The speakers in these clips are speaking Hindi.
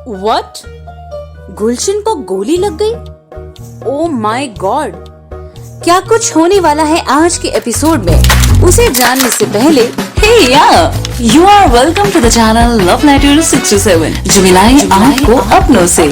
व्हाट? गुलशन को गोली लग गई? Oh my God! क्या कुछ होने वाला है आज के एपिसोड में, उसे जानने से पहले Hey, yeah, you are welcome to the channel Love Letter 627, जो मिलाए आपको अपनों से।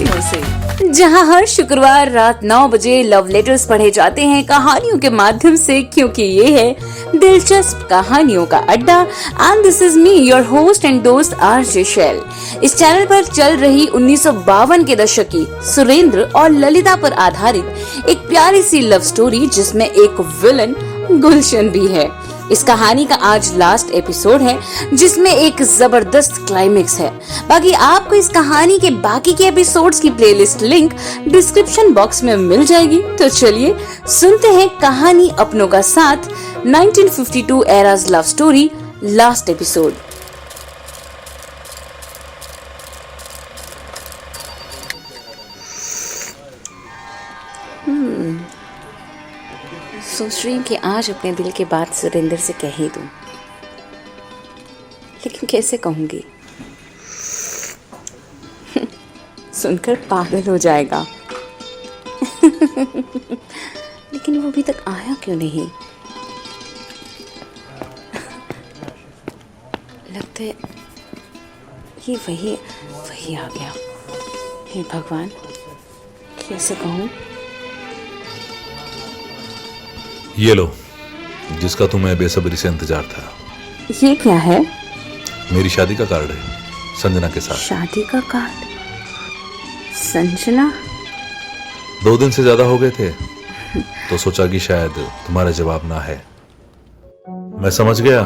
जहां हर शुक्रवार रात 9 बजे लव लेटर्स पढ़े जाते हैं कहानियों के माध्यम से, क्योंकि ये है दिलचस्प कहानियों का अड्डा। And this is me, your host and दोस्त आरजे शैल। इस चैनल पर चल रही 1952 के दशक की सुरेंद्र और ललिता पर आधारित एक प्यारी सी लव स्टोरी, जिसमें एक विलन गुलशन भी है। इस कहानी का आज लास्ट एपिसोड है, जिसमें एक जबरदस्त क्लाइमेक्स है। बाकी आपको इस कहानी के बाकी के एपिसोड्स की प्लेलिस्ट लिंक डिस्क्रिप्शन बॉक्स में मिल जाएगी। तो चलिए सुनते हैं कहानी अपनों का साथ 1952 eras love story last episode. सोच रही हूँ कि आज अपने दिल की बात सुरेंद्र से कह ही दूं, लेकिन कैसे कहूंगी? सुनकर पागल हो जाएगा। लेकिन वो अभी तक आया क्यों नहीं? लगता है ये वही आ गया। हे भगवान, कैसे कहूँ? ये लो, जिसका तुम्हें बेसब्री से इंतजार था। ये क्या है? मेरी शादी का कार्ड है, संजना के साथ। शादी का कार्ड? संजना? 2 दिन से ज्यादा हो गए थे, तो सोचा कि शायद तुम्हारा जवाब ना है। मैं समझ गया,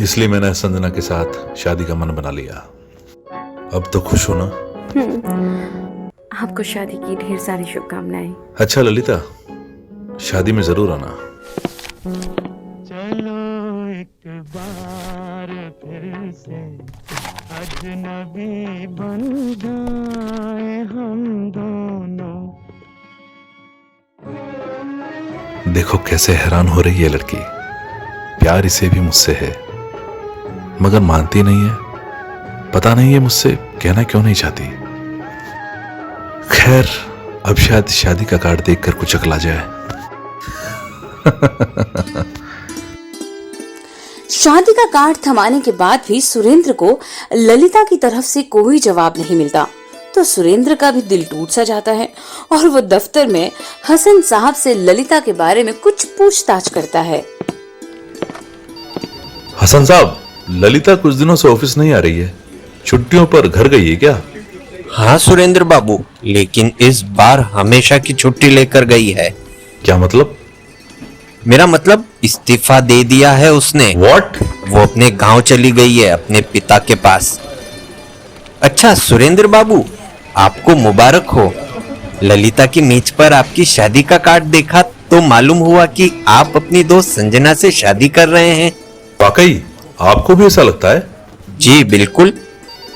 इसलिए मैंने संजना के साथ शादी का मन बना लिया। अब तो खुश हो ना? आपको शादी की ढेर सारी शुभकामनाएं। अच्छा ललिता, शादी में जरूर आना। चलो एक बार फिर से अजनबी बन जाए हम दोनों। देखो कैसे हैरान हो रही है लड़की। प्यार इसे भी मुझसे है, मगर मानती नहीं है। पता नहीं है मुझसे कहना क्यों नहीं चाहती। खैर, अब शायद शादी का कार्ड देखकर कुछ अकला जाए। शादी का कार्ड थमाने के बाद भी सुरेंद्र को ललिता की तरफ से कोई जवाब नहीं मिलता, तो सुरेंद्र का भी दिल टूट सा जाता है और वो दफ्तर में हसन साहब से ललिता के बारे में कुछ पूछताछ करता है। हसन साहब, ललिता कुछ दिनों से ऑफिस नहीं आ रही है। छुट्टियों पर घर गई है क्या? हाँ सुरेंद्र बाबू, लेकिन इस बार हमेशा की छुट्टी लेकर गई है। क्या मतलब? मेरा मतलब इस्तीफा दे दिया है उसने। What? वो अपने गांव चली गई है, अपने पिता के पास। अच्छा सुरेंद्र बाबू, आपको मुबारक हो। ललिता की मेज पर आपकी शादी का कार्ड देखा तो मालूम हुआ कि आप अपनी दोस्त संजना से शादी कर रहे हैं। वाकई आपको भी ऐसा लगता है? जी बिल्कुल,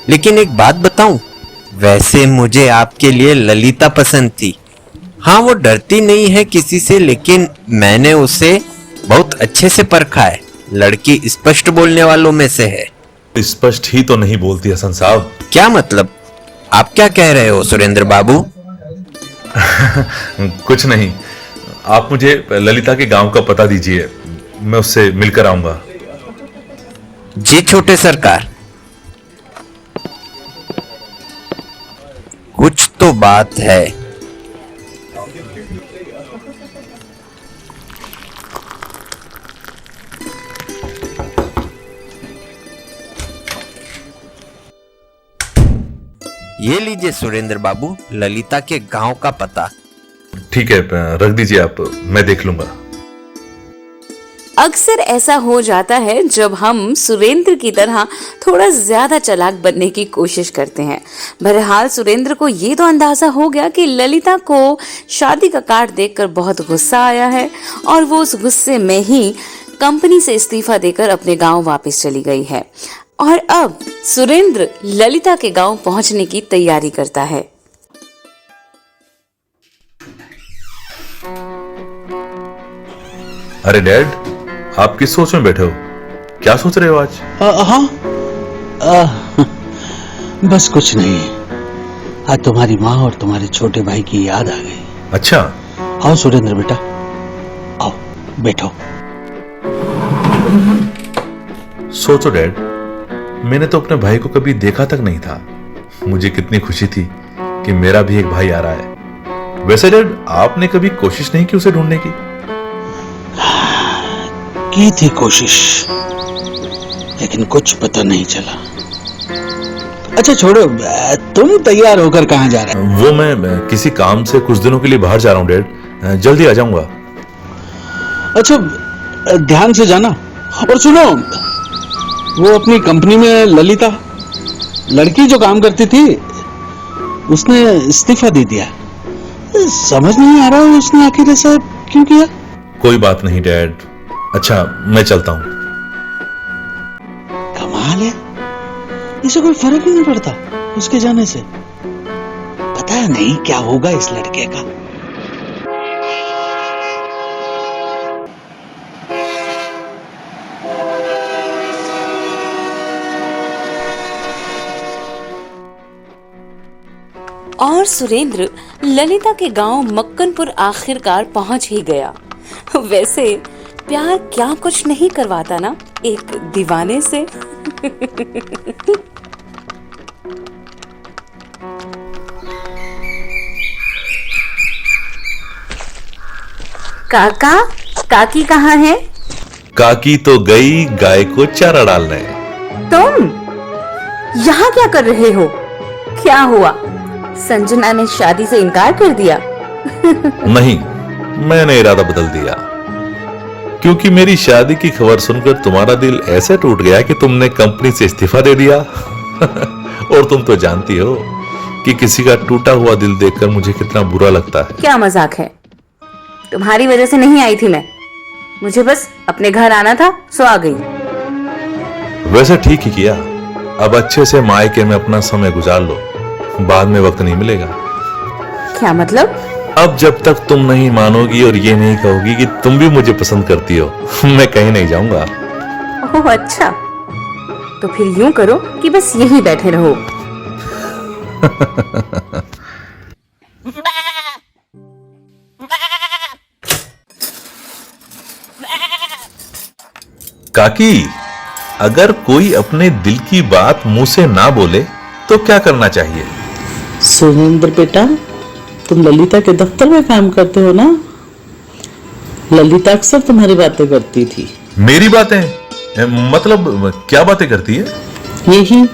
लेकिन एक बात बताऊं, वैसे मुझे आपके लिए ललिता पसंद थी। हाँ, वो डरती नहीं है किसी से, लेकिन मैंने उसे बहुत अच्छे से परखा है। लड़की स्पष्ट बोलने वालों में से है। स्पष्ट ही तो नहीं बोलती हसन साहब। क्या मतलब? आप क्या कह रहे हो सुरेंद्र बाबू? कुछ नहीं, आप मुझे ललिता के गांव का पता दीजिए, मैं उससे मिलकर आऊंगा। जी छोटे सरकार, कुछ तो बात है। ये लीजिए सुरेंद्र बाबू, ललिता के गांव का पता। ठीक है, रख दीजिए आप, मैं देख लूंगा। अक्सर ऐसा हो जाता है जब हम सुरेंद्र की तरह थोड़ा ज्यादा चालाक बनने की कोशिश करते हैं। बहरहाल सुरेंद्र को ये तो अंदाजा हो गया कि ललिता को शादी का कार्ड देखकर बहुत गुस्सा आया है और वो उस गुस्से में ही कंपनी से इस्तीफा देकर अपने गांव वापस चली गई है। और अब सुरेंद्र ललिता के गांव पहुंचने की तैयारी करता है। अरे डैड, आप किस सोच में बैठे हो? क्या सोच रहे हो आज? हाँ, बस कुछ नहीं। आज तुम्हारी माँ और तुम्हारे छोटे भाई की याद आ गई। अच्छा, आओ सुरेंद्र बेटा, आओ बैठो। सोचो डैड, मैंने तो अपने भाई को कभी देखा तक नहीं था। मुझे कितनी खुशी थी कि मेरा भी एक भाई आ रहा है। वैसे डैड, आपने कभी कोशिश नहीं की उसे ढूंढने की थी कोशिश, लेकिन कुछ पता नहीं चला। अच्छा छोड़ो, तुम तैयार होकर कहाँ जा रहे हो? वो मैं किसी काम से कुछ दिनों के लिए बाहर जा रहा हूँ डैड, जल्दी आ जाऊंगा। अच्छा, ध्यान से जाना। और सुनो, वो अपनी कंपनी में ललिता लड़की जो काम करती थी, उसने इस्तीफा दे दिया। समझ नहीं आ रहा उसने आखिर ऐसा क्यों किया। कोई बात नहीं डैड। अच्छा, मैं चलता हूँ। कमाल है, इसे कोई फर्क ही नहीं पड़ता उसके जाने से। पता नहीं क्या होगा इस लड़के का। और सुरेंद्र ललिता के गांव मक्कनपुर आखिरकार पहुंच ही गया। वैसे प्यार क्या कुछ नहीं करवाता ना एक दीवाने से। काका, काकी कहाँ है? काकी तो गई गाय को चारा डालने। तुम यहाँ क्या कर रहे हो? क्या हुआ, संजना ने शादी से इनकार कर दिया? नहीं, मैंने इरादा बदल दिया, क्योंकि मेरी शादी की खबर सुनकर तुम्हारा दिल ऐसे टूट गया कि तुमने कंपनी से इस्तीफा दे दिया। और तुम तो जानती हो कि किसी का टूटा हुआ दिल देखकर मुझे कितना बुरा लगता है। क्या मजाक है? तुम्हारी वजह से नहीं आई थी मैं, मुझे बस अपने घर आना था, सो आ गई। वैसे ठीक ही किया। अब अच्छे से मायके में अपना समय गुजार लो, बाद में वक्त नहीं मिलेगा। क्या मतलब? अब जब तक तुम नहीं मानोगी और ये नहीं कहोगी कि तुम भी मुझे पसंद करती हो, मैं कहीं नहीं जाऊंगा। ओह अच्छा, तो फिर यूं करो कि बस यहीं बैठे रहो। काकी, अगर कोई अपने दिल की बात मुंह से ना बोले तो क्या करना चाहिए? सुरेंद्र बेटा, तुम ललिता के दफ्तर में काम करते हो ना? ललिता अक्सर तुम्हारी बातें करती थी। मेरी बातें? मतलब क्या बातें करती है? यही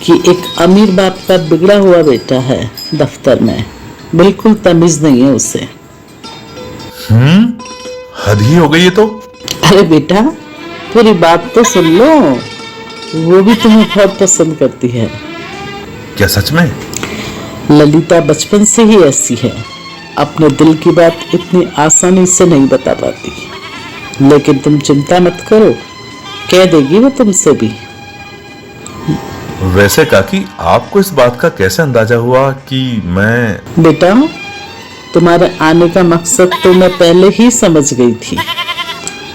कि एक अमीर बाप का बिगड़ा हुआ बेटा है दफ्तर में, बिल्कुल तमीज नहीं है उसे। हद ही हो गई है तो। अरे बेटा, पूरी बात तो सुन लो, वो भी तुम्हें बहुत पसंद करती है। क्या सच में? ललिता बचपन से ही ऐसी है, अपने दिल की बात इतनी आसानी से नहीं बता पाती, लेकिन तुम चिंता मत करो, कह देगी वो तुमसे भी। वैसे काकी, आपको इस बात का कैसे अंदाजा हुआ कि मैं? बेटा, तुम्हारे आने का मकसद तो मैं पहले ही समझ गई थी,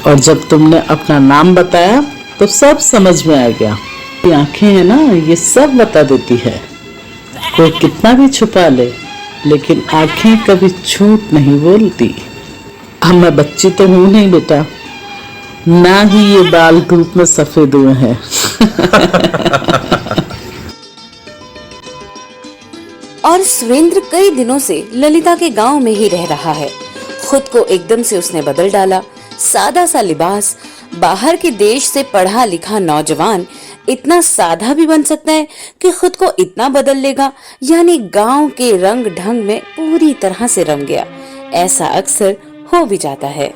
और जब तुमने अपना नाम बताया तो सब समझ में आ गया। ये आंखें है ना, ये सब बता देती है। कोई कितना भी छुपा ले, लेकिन आंखें कभी झूठ नहीं बोलती। अब मैं बच्ची तो हूं नहीं बेटा, ना ही ये बाल धूप में सफेद हुए हैं। और सुरेंद्र कई दिनों से ललिता के गांव में ही रह रहा है। खुद को एकदम से उसने बदल डाला। सादा सा लिबास, बाहर के देश से पढ़ा लिखा नौजवान इतना सादा भी बन सकता है कि खुद को इतना बदल लेगा, यानी गांव के रंग ढंग में पूरी तरह से रम गया। ऐसा अक्सर हो भी जाता है,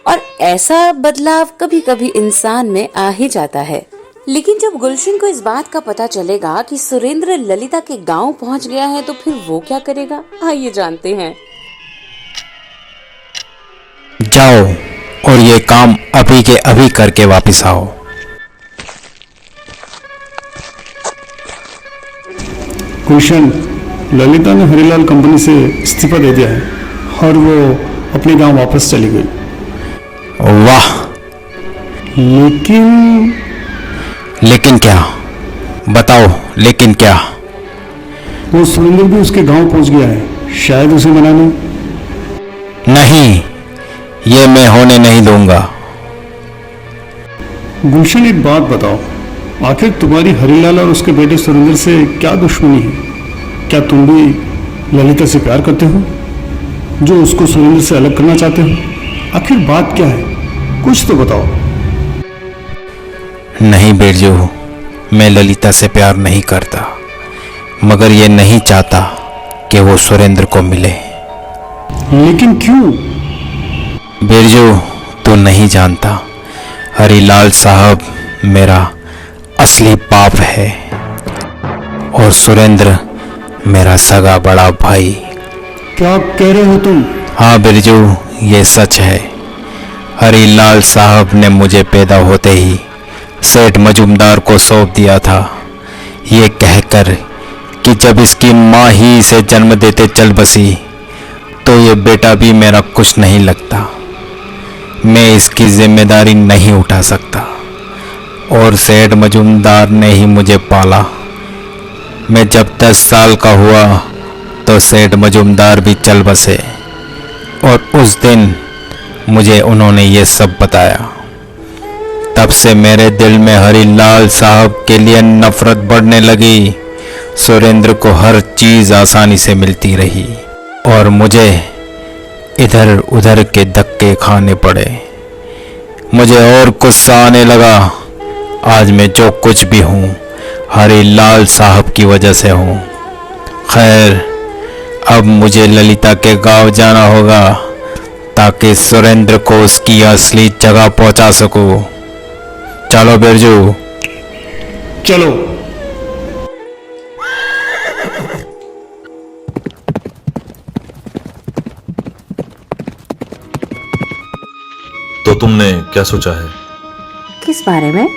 और ऐसा बदलाव कभी कभी इंसान में आ ही जाता है। लेकिन जब गुलशन को इस बात का पता चलेगा कि सुरेंद्र ललिता के गांव पहुंच गया है, तो फिर वो क्या करेगा, आइए जानते हैं। जाओ और ये काम अभी के अभी करके वापस आओ। गुलशन, ललिता ने हरिलाल कंपनी से इस्तीफा दे दिया है और वो अपने गांव वापस चली गई। वाह! लेकिन क्या? बताओ, लेकिन क्या? वो सुरेंद्र भी उसके गांव पहुंच गया है, शायद उसे मनाने। नहीं, ये मैं होने नहीं दूंगा। गुलशन, एक बात बताओ, आखिर तुम्हारी हरिलाल और उसके बेटे सुरेंद्र से क्या दुश्मनी है? क्या तुम भी ललिता से प्यार करते हो, जो उसको सुरेंद्र से अलग करना चाहते हो? आखिर बात क्या है, कुछ तो बताओ। नहीं बिरजू, मैं ललिता से प्यार नहीं करता, मगर ये नहीं चाहता कि वो सुरेंद्र को मिले। लेकिन क्यों? बिरजू, तू नहीं जानता, हरिलाल साहब मेरा असली बाप है और सुरेंद्र मेरा सगा बड़ा भाई। क्या कह रहे हो तुम? हाँ बिरजू, ये सच है। हरिलाल साहब ने मुझे पैदा होते ही सेठ मजूमदार को सौंप दिया था, ये कहकर कि जब इसकी माँ ही इसे जन्म देते चल बसी तो ये बेटा भी मेरा कुछ नहीं लगता। मैं इसकी जिम्मेदारी नहीं उठा सकता और सेठ मजूमदार ने ही मुझे पाला। मैं जब 10 साल का हुआ तो सेठ मजूमदार भी चल बसे और उस दिन मुझे उन्होंने ये सब बताया। तब से मेरे दिल में हरिलाल साहब के लिए नफरत बढ़ने लगी। सुरेंद्र को हर चीज आसानी से मिलती रही और मुझे इधर उधर के धक्के खाने पड़े। मुझे और गुस्सा आने लगा। आज मैं जो कुछ भी हूँ हरिलाल साहब की वजह से हूँ। खैर, अब मुझे ललिता के गांव जाना होगा ताकि सुरेंद्र को उसकी असली जगह पहुंचा सकूं। चलो बिरजू। चलो। तो तुमने क्या सोचा है? किस बारे में?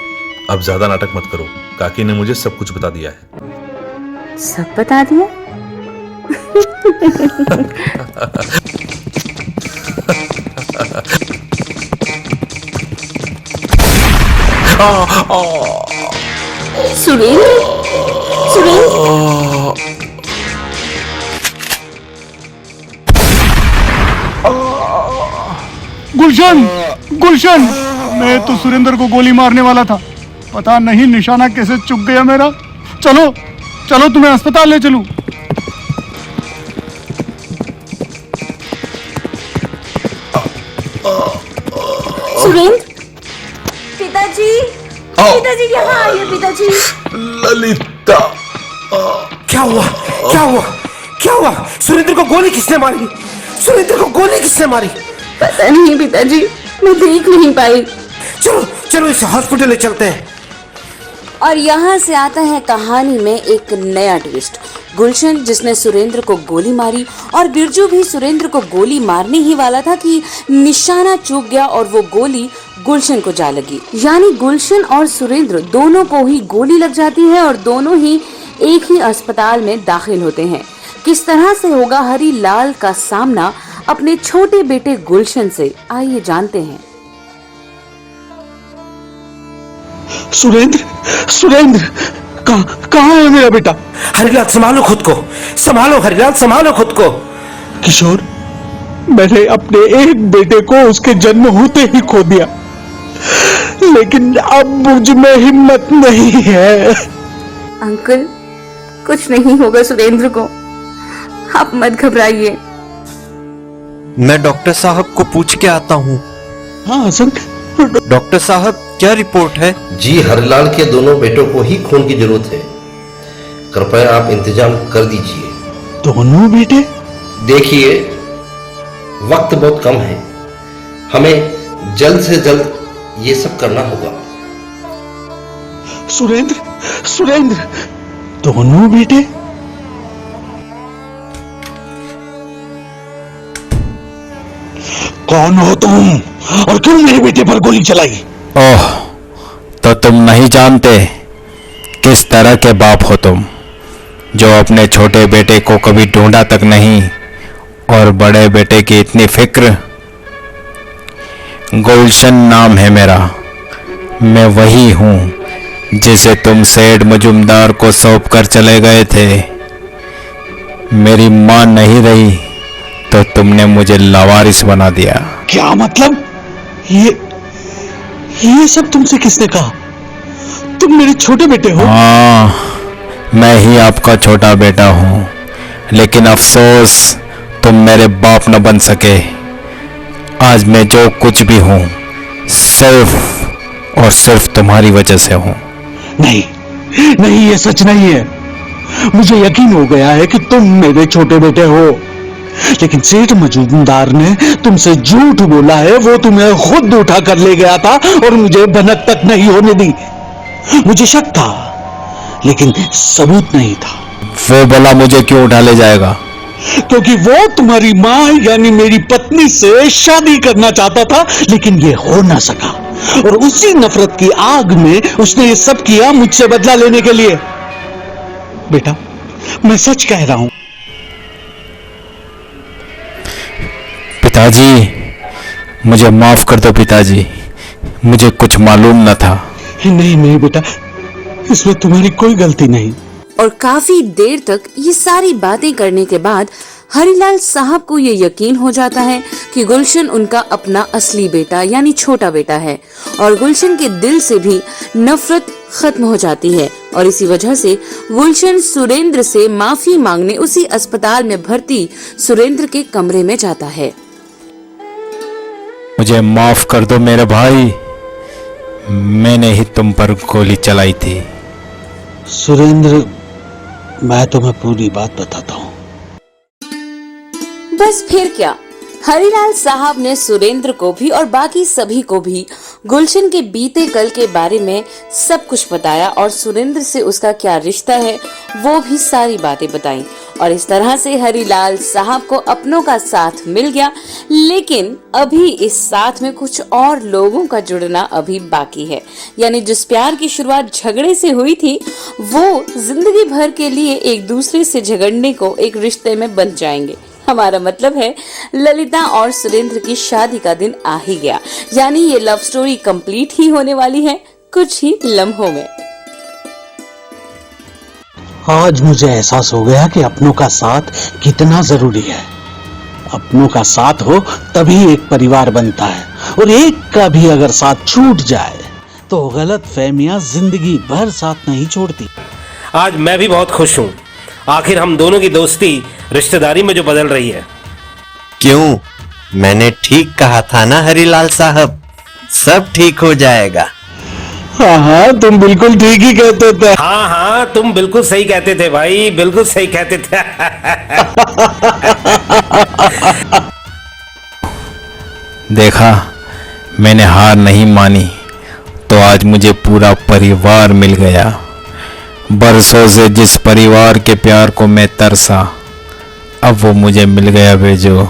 अब ज्यादा नाटक मत करो, काकी ने मुझे सब कुछ बता दिया है। सब बता दिया? सुरेंद्र, सुरेंद्र, गुलशन, गुलशन, मैं तो सुरेंद्र को गोली मारने वाला था, पता नहीं निशाना कैसे चुक गया मेरा। चलो चलो, तुम्हें अस्पताल ले चलूं। सुरेंद्र, पिताजी, पिताजी यहाँ आइए पिताजी। ललिता, क्या हुआ? क्या हुआ? क्या हुआ? सुरेंद्र को गोली किसने मारी? सुरेंद्र को गोली किसने मारी? पता नहीं पिताजी, मैं देख नहीं पाई। चलो चलो, इसे हॉस्पिटल ले चलते हैं। और यहाँ से आता है कहानी में एक नया ट्विस्ट। गुलशन जिसने सुरेंद्र को गोली मारी और बिरजू भी सुरेंद्र को गोली मारने ही वाला था कि निशाना चूक गया और वो गोली गुलशन को जा लगी। यानी गुलशन और सुरेंद्र दोनों को ही गोली लग जाती है और दोनों ही एक ही अस्पताल में दाखिल होते हैं। किस तरह से होगा हरिलाल का सामना अपने छोटे बेटे गुलशन से, आइए जानते हैं। सुरेंद्र, सुरेंद्र, कहाँ है मेरा बेटा? हरिलाल, संभालो खुद को, संभालो हरिलाल, संभालो खुद को। किशोर, मैंने अपने एक बेटे को उसके जन्म होते ही खो दिया, लेकिन अब मुझ में हिम्मत नहीं है। अंकल, कुछ नहीं होगा सुरेंद्र को, आप मत घबराइए। मैं डॉक्टर साहब को पूछ के आता हूँ। हाँ हसन। डॉक्टर साहब, क्या रिपोर्ट है? जी, हरिलाल के दोनों बेटों को ही खून की जरूरत है, कृपया आप इंतजाम कर दीजिए। दोनों बेटे? देखिए, वक्त बहुत कम है, हमें जल्द से जल्द ये सब करना होगा। सुरेंद्र, सुरेंद्र, दोनों बेटे? कौन हो तुम और क्यों मेरे बेटे पर गोली चलाई? ओह, तो तुम नहीं जानते किस तरह के बाप हो तुम, जो अपने छोटे बेटे को कभी ढूंढा तक नहीं और बड़े बेटे की इतनी फिक्र। गुलशन नाम है मेरा, मैं वही हूँ जिसे तुम सेठ मजुमदार को सौंप कर चले गए थे। मेरी मां नहीं रही तो तुमने मुझे लावारिस बना दिया। क्या मतलब? ये सब तुमसे किसने कहा? तुम मेरे छोटे बेटे हो। हाँ, मैं ही आपका छोटा बेटा हूँ, लेकिन अफसोस तुम मेरे बाप न बन सके। आज मैं जो कुछ भी हूँ सिर्फ और सिर्फ तुम्हारी वजह से हूँ। नहीं नहीं, ये सच नहीं है। मुझे यकीन हो गया है कि तुम मेरे छोटे बेटे हो, लेकिन सेठ मजूमदार ने तुमसे झूठ बोला है। वो तुम्हें खुद उठा कर ले गया था और मुझे भनक तक नहीं होने दी। मुझे शक था, लेकिन सबूत नहीं था। वो भला मुझे क्यों उठा ले जाएगा? क्योंकि वो तुम्हारी मां यानी मेरी पत्नी से शादी करना चाहता था, लेकिन ये हो ना सका। और उसी नफरत की आग में उसने ये सब किया मुझसे बदला लेने के लिए। बेटा, मैं सच कह रहा हूं। पिताजी, मुझे माफ कर दो पिताजी, मुझे कुछ मालूम न था। नहीं नहीं बेटा, इसमें तुम्हारी कोई गलती नहीं। और काफी देर तक ये सारी बातें करने के बाद हरिलाल साहब को ये यकीन हो जाता है कि गुलशन उनका अपना असली बेटा यानी छोटा बेटा है, और गुलशन के दिल से भी नफरत खत्म हो जाती है। और इसी वजह से गुलशन सुरेंद्र से माफी मांगने उसी अस्पताल में भर्ती सुरेंद्र के कमरे में जाता है। मुझे माफ कर दो मेरे भाई, मैंने ही तुम पर गोली चलाई थी। सुरेंद्र, मैं तुम्हें पूरी बात बताता हूँ। बस फिर क्या, हरिलाल साहब ने सुरेंद्र को भी और बाकी सभी को भी गुलशन के बीते कल के बारे में सब कुछ बताया, और सुरेंद्र से उसका क्या रिश्ता है वो भी सारी बातें बताई। और इस तरह से हरिलाल साहब को अपनों का साथ मिल गया, लेकिन अभी इस साथ में कुछ और लोगों का जुड़ना अभी बाकी है। यानी जिस प्यार की शुरुआत झगड़े से हुई थी, वो जिंदगी भर के लिए एक दूसरे से झगड़ने को एक रिश्ते में बन जाएंगे। हमारा मतलब है ललिता और सुरेंद्र की शादी का दिन आ ही गया, यानी ये लव स्टोरी कंप्लीट ही होने वाली है कुछ ही लम्हों में। आज मुझे एहसास हो गया कि अपनों का साथ कितना जरूरी है। अपनों का साथ हो तभी एक परिवार बनता है, और एक का भी अगर साथ छूट जाए तो गलत फहमियां जिंदगी भर साथ नहीं छोड़ती। आज मैं भी बहुत खुश हूँ। आखिर हम दोनों की दोस्ती रिश्तेदारी में जो बदल रही है। क्यों? मैंने ठीक कहा था ना हरिलाल साहब, सब ठीक हो जाएगा। हाँ हाँ, तुम बिल्कुल ठीक ही कहते थे। हाँ हाँ, तुम बिल्कुल सही कहते थे भाई, बिल्कुल सही कहते थे। देखा, मैंने हार नहीं मानी तो आज मुझे पूरा परिवार मिल गया। बरसों से जिस परिवार के प्यार को मैं तरसा, अब वो मुझे मिल गया बेजो।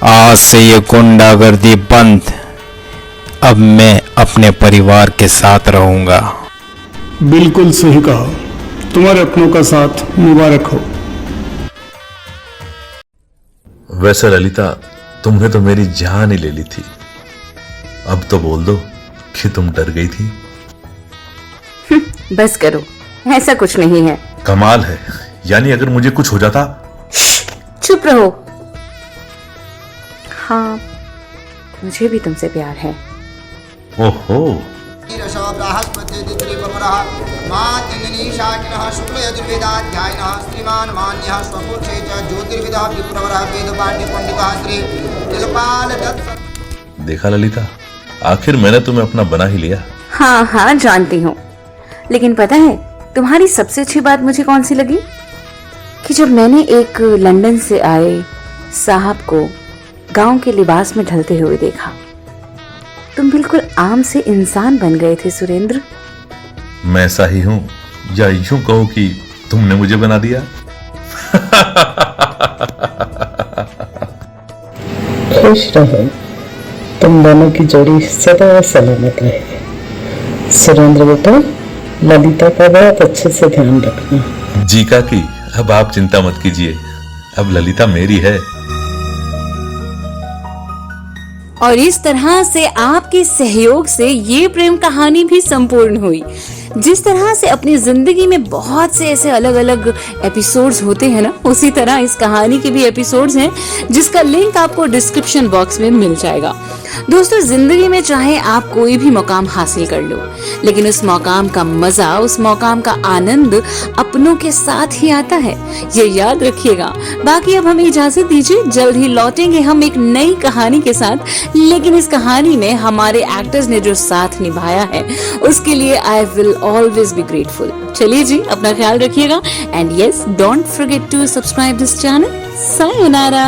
आज से ये गुंडागर्दी बंद, अब मैं अपने परिवार के साथ रहूंगा। बिल्कुल सही कहा, तुम्हारे अपनों का साथ मुबारक हो। वैसे ललिता, तुमने तो मेरी जान ही ले ली थी। अब तो बोल दो कि तुम डर गई थी। बस करो, ऐसा कुछ नहीं है। कमाल है, यानी अगर मुझे कुछ हो जाता। चुप रहो। हाँ, मुझे भी तुमसे प्यार है। ओहो, देखा ललिता, आखिर मैंने तुम्हें अपना बना ही लिया। हाँ हाँ, जानती हूँ, लेकिन पता है तुम्हारी सबसे अच्छी बात मुझे कौन सी लगी? कि जब मैंने एक लंदन से आए साहब को गांव के लिबास में ढलते हुए देखा, तुम बिल्कुल आम से इंसान बन गए थे सुरेंद्र। मैं ऐसा ही हूं, या यूं कहो कि तुमने मुझे बना दिया। खुश रहो, तुम दोनों की जोड़ी सदा सलामत रहे। सुरेंद्र बेटा, ललिता का बहुत अच्छे से ध्यान रखना। जी काकी, अब आप चिंता मत कीजिए, अब ललिता मेरी है। और इस तरह से आपके सहयोग से ये प्रेम कहानी भी संपूर्ण हुई। जिस तरह से अपनी जिंदगी में बहुत से ऐसे अलग अलग एपिसोड्स होते हैं ना, उसी तरह इस कहानी के भी एपिसोड्स हैं जिसका लिंक आपको डिस्क्रिप्शन बॉक्स में मिल जाएगा। दोस्तों, जिंदगी में चाहे आप कोई भी मुकाम हासिल कर लो, लेकिन उस मुकाम का मजा, उस मुकाम का आनंद अपनों के साथ ही आता है, ये याद रखिएगा। बाकी अब हमें इजाजत दीजिए, जल्द ही लौटेंगे हम एक नई कहानी के साथ, लेकिन इस कहानी में हमारे एक्टर्स ने जो साथ निभाया है उसके लिए I will always be grateful. चलिए जी, अपना ख्याल रखिएगा and yes, don't forget to subscribe this channel. Sayonara.